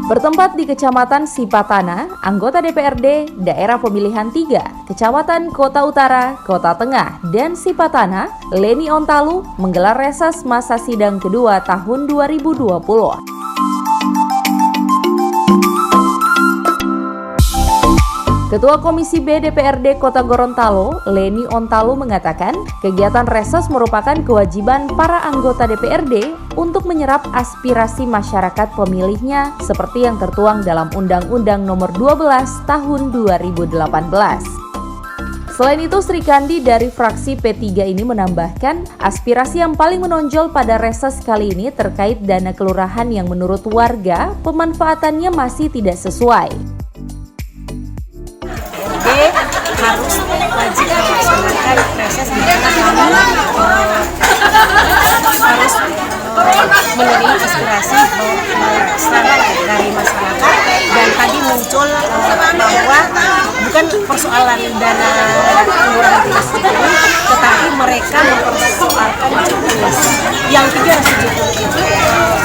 Bertempat di Kecamatan Sipatana, anggota DPRD Daerah Pemilihan 3, Kecamatan Kota Utara, Kota Tengah, dan Sipatana, Leni Ontalu menggelar reses masa sidang kedua tahun 2020. Ketua Komisi B DPRD Kota Gorontalo, Leni Ontalu mengatakan, kegiatan reses merupakan kewajiban para anggota DPRD untuk menyerap aspirasi masyarakat pemilihnya seperti yang tertuang dalam Undang-Undang Nomor 12 Tahun 2018. Selain itu, Sri Kandi dari fraksi P3 ini menambahkan, aspirasi yang paling menonjol pada reses kali ini terkait dana kelurahan yang menurut warga pemanfaatannya masih tidak sesuai. Harus wajib melaksanakan reses di mana kami harus menerima aspirasi saran dari masyarakat, dan tadi muncul bahwa bukan persoalan dana kelurahan tidak sesuai, tetapi mereka mempersoalkan juknis yang 370 itu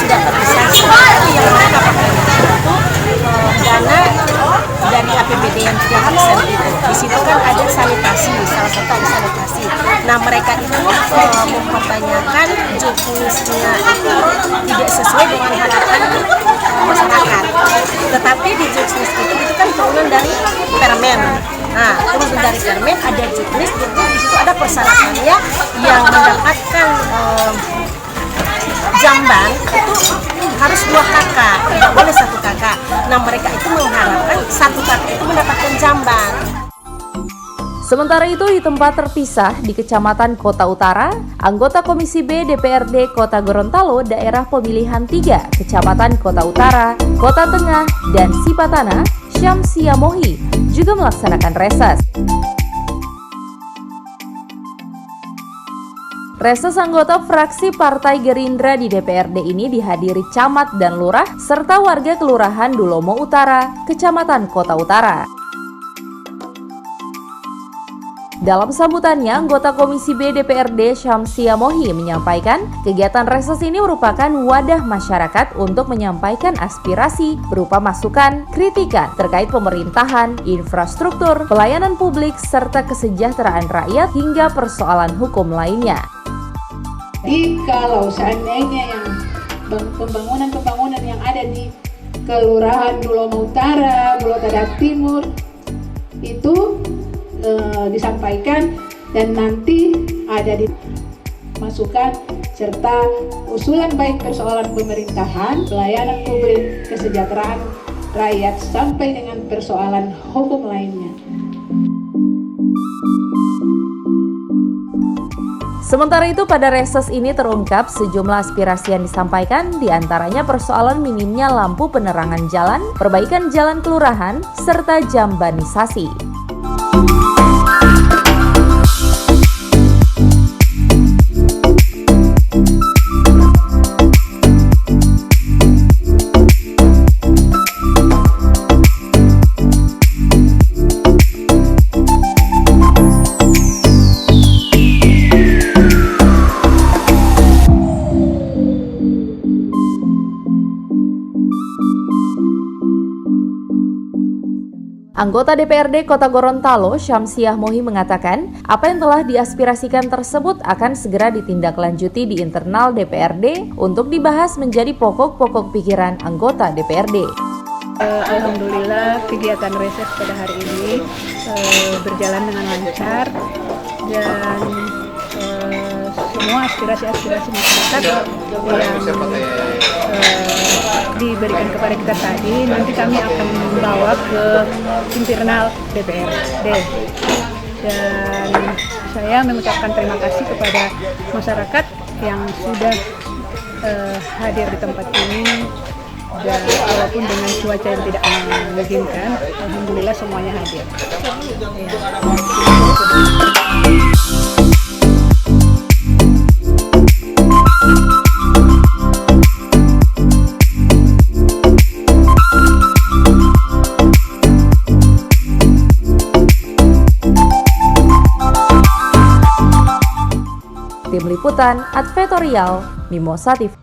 sudah terpisah, tapi yang mereka pakai itu dana dari APBD yang 3% itu. Di situ kan ada sanitasi, salah satu ada sanitasi. Nah, mereka itu mempertanyakan juknisnya itu tidak sesuai dengan harapan masyarakat. Tetapi di juknis itu kan turunan dari Permen. Nah, turunan dari Permen ada juknis, tentu di situ ada persyaratannya yang mendapatkan jamban itu harus 2 kakak, tidak boleh 1 kakak. Nah, mereka itu mengharapkan 1 kakak itu mendapatkan jamban. Sementara itu, di tempat terpisah di Kecamatan Kota Utara, anggota Komisi B DPRD Kota Gorontalo Daerah Pemilihan 3, Kecamatan Kota Utara, Kota Tengah, dan Sipatana, Syamsia Mohi juga melaksanakan reses. Reses anggota fraksi Partai Gerindra di DPRD ini dihadiri camat dan lurah serta warga Kelurahan Dulomo Utara, Kecamatan Kota Utara. Dalam sambutannya, anggota Komisi B DPRD Syamsia Mohi menyampaikan, kegiatan reses ini merupakan wadah masyarakat untuk menyampaikan aspirasi berupa masukan, kritikan terkait pemerintahan, infrastruktur, pelayanan publik, serta kesejahteraan rakyat hingga persoalan hukum lainnya. Jadi kalau seandainya yang pembangunan yang ada di Kelurahan Dulomo Utara, Bulo Tadak Timur itu disampaikan dan nanti ada di masukan serta usulan baik persoalan pemerintahan, pelayanan publik, kesejahteraan rakyat sampai dengan persoalan hukum lainnya. Sementara itu, pada reses ini terungkap sejumlah aspirasi yang disampaikan, diantaranya persoalan minimnya lampu penerangan jalan, perbaikan jalan kelurahan, serta jambanisasi. Anggota DPRD Kota Gorontalo, Syamsiah Mohi mengatakan, apa yang telah diaspirasikan tersebut akan segera ditindaklanjuti di internal DPRD untuk dibahas menjadi pokok-pokok pikiran anggota DPRD. Alhamdulillah kegiatan reses pada hari ini berjalan dengan lancar dan semua aspirasi-aspirasi masyarakat yang diberikan kepada kita tadi nanti kami akan membawa ke internal DPRD, dan saya mengucapkan terima kasih kepada masyarakat yang sudah hadir di tempat ini, dan walaupun dengan cuaca yang tidak mengizinkan, alhamdulillah semuanya hadir. Tim Liputan Advertorial Mimosa TV.